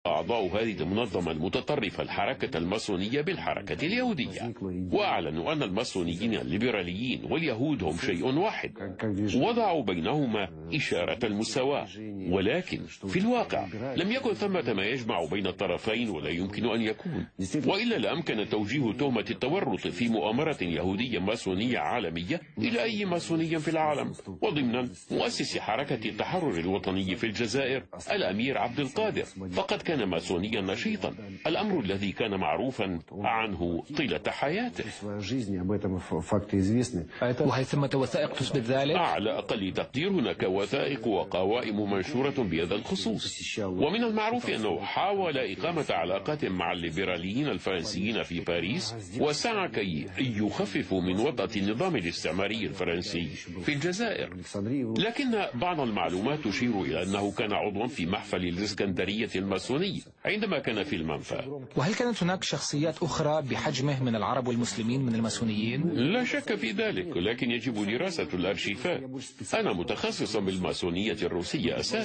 أعضاء هذه المنظمة المتطرفة الحركة الماسونية بالحركة اليهودية، وأعلنوا أن الماسونيين الليبراليين واليهود هم شيء واحد، وضعوا بينهما إشارة المساواة. ولكن في الواقع لم يكن ثمة ما يجمع بين الطرفين، ولا يمكن أن يكون، وإلا لأمكن توجيه تهمة التورط في مؤامرة يهودية ماسونية عالمية إلى أي ماسوني في العالم، وضمن مؤسس حركة التحرر الوطني في الجزائر الأمير عبد القادر، فقد كان ماسونيا نشيطا، الأمر الذي كان معروفا عنه طيلة حياته. وهل ثمة وثائق تثبت ذلك؟ على أقل تقدير هناك وثائق وقوائم منشورة بهذا الخصوص، ومن المعروف أنه حاول إقامة علاقات مع الليبراليين الفرنسيين في باريس، وسعى كي يخففوا من وطأة النظام الاستعماري الفرنسي في الجزائر. لكن بعض المعلومات تشير إلى أنه كان عضوا في محفل الإسكندرية الماسوني عندما كان في المنفى. وهل كانت هناك شخصيات أخرى بحجمه من العرب والمسلمين من الماسونيين؟ لا شك في ذلك، لكن يجب دراسة الأرشيفات. أنا متخصص بالماسونية الروسية أساسا.